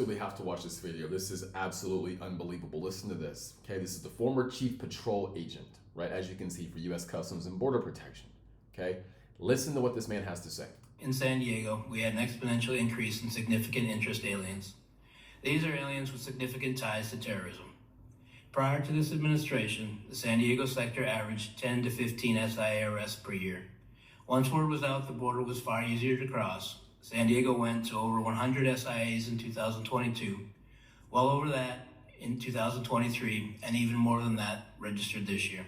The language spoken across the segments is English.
Absolutely have to watch this video. This is absolutely unbelievable. Listen to this. Okay, this is the former chief patrol agent, right? As you can see, for U.S. Customs and Border Protection. Okay, listen to what this man has to say. In San Diego, we had an exponential increase in significant interest aliens. These are aliens with significant ties to terrorism. Prior to this administration, the San Diego sector averaged 10 to 15 SIA arrests per year. Once word was out the border was far easier to cross, San Diego went to over 100 SIAs in 2022, well over that in 2023, and even more than that registered this year.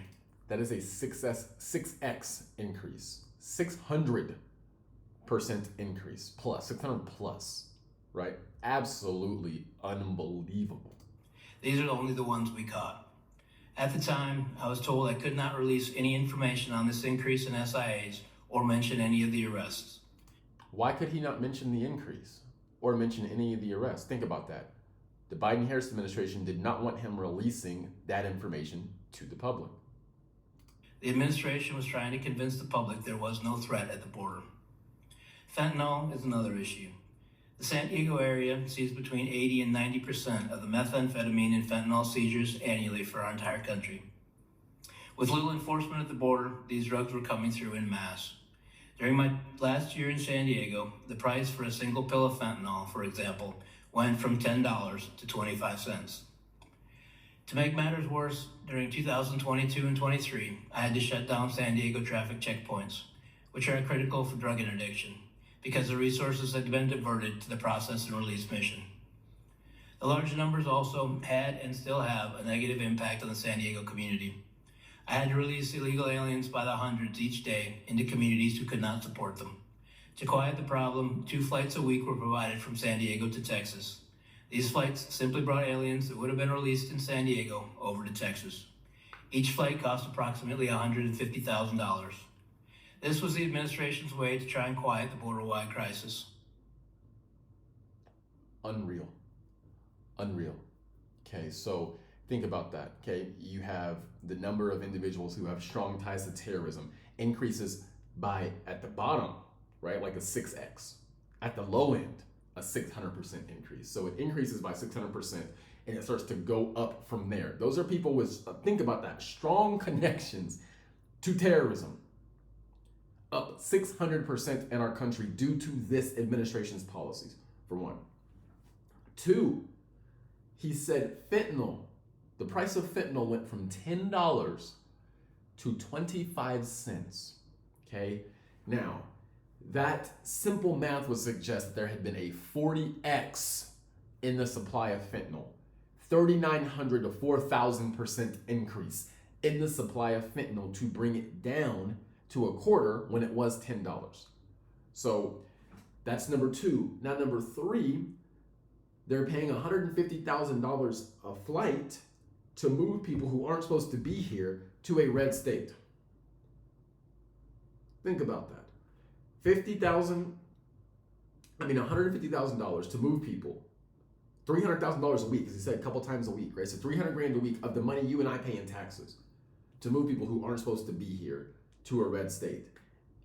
That is a 6x increase, 600% increase plus, 600 plus, right? Absolutely unbelievable. These are only the ones we caught. At the time, I was told I could not release any information on this increase in SIAs or mention any of the arrests. Why could he not mention the increase or mention any of the arrests? Think about that. The Biden-Harris administration did not want him releasing that information to the public. The administration was trying to convince the public there was no threat at the border. Fentanyl is another issue. The San Diego area sees between 80 and 90% of the methamphetamine and fentanyl seizures annually for our entire country. With little enforcement at the border, these drugs were coming through en masse. During my last year in San Diego, the price for a single pill of fentanyl, for example, went from $10 to 25 cents. To make matters worse, during 2022 and 23, I had to shut down San Diego traffic checkpoints, which are critical for drug interdiction, because the resources had been diverted to the process and release mission. The large numbers also had and still have a negative impact on the San Diego community. I had to release illegal aliens by the hundreds each day into communities who could not support them. To quiet the problem, 2 flights a week were provided from San Diego to Texas. These flights simply brought aliens that would have been released in San Diego over to Texas. Each flight cost approximately $150,000. This was the administration's way to try and quiet the border-wide crisis. Unreal. Okay, so think about that. Okay, you have the number of individuals who have strong ties to terrorism increases by, at the bottom, right, like a 6x. At the low end, a 600% increase. So it increases by 600% and it starts to go up from there. Those are people with, think about that, strong connections to terrorism. Up 600% in our country due to this administration's policies, for one. 2, he said fentanyl. The price of fentanyl went from $10 to 25 cents, okay? Now, that simple math would suggest that there had been a 40x in the supply of fentanyl. 3,900 to 4,000% increase in the supply of fentanyl to bring it down to a quarter when it was $10. So that's number 2. Now, number 3, they're paying $150,000 a flight to move people who aren't supposed to be here to a red state. Think about that. $150,000 to move people. $300,000 a week, as he said, a couple times a week, right? So $300,000 a week of the money you and I pay in taxes to move people who aren't supposed to be here to a red state.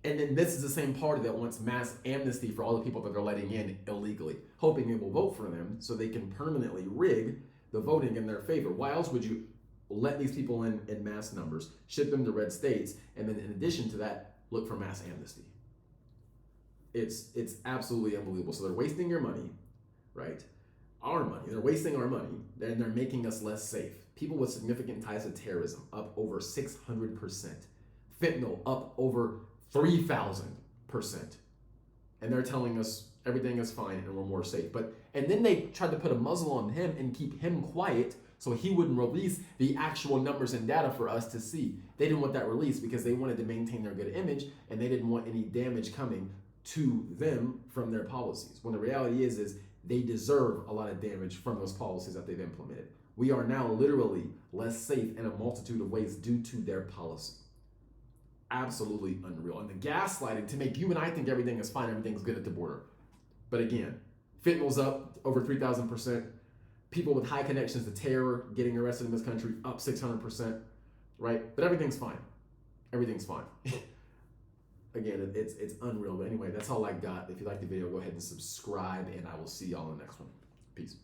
And then this is the same party that wants mass amnesty for all the people that they're letting in illegally, hoping they will vote for them so they can permanently rig the voting in their favor. Why else would you let these people in mass numbers, ship them to red states, and then in addition to that, look for mass amnesty? It's absolutely unbelievable. So they're wasting your money, right? Our money. They're wasting our money, and they're making us less safe. People with significant ties to terrorism up over 600%. Fentanyl up over 3,000%. And they're telling us everything is fine and we're more safe. And then they tried to put a muzzle on him and keep him quiet so he wouldn't release the actual numbers and data for us to see. They didn't want that released because they wanted to maintain their good image and they didn't want any damage coming to them from their policies. When the reality is they deserve a lot of damage from those policies that they've implemented. We are now literally less safe in a multitude of ways due to their policy. Absolutely unreal. And the gaslighting to make you and I think everything is fine, everything's good at the border. But again, fentanyl's up over 3,000%. People with high connections to terror getting arrested in this country up 600%, right? But everything's fine. Everything's fine. Again, it's unreal. But anyway, that's all I got. If you like the video, go ahead and subscribe, and I will see y'all in the next one. Peace.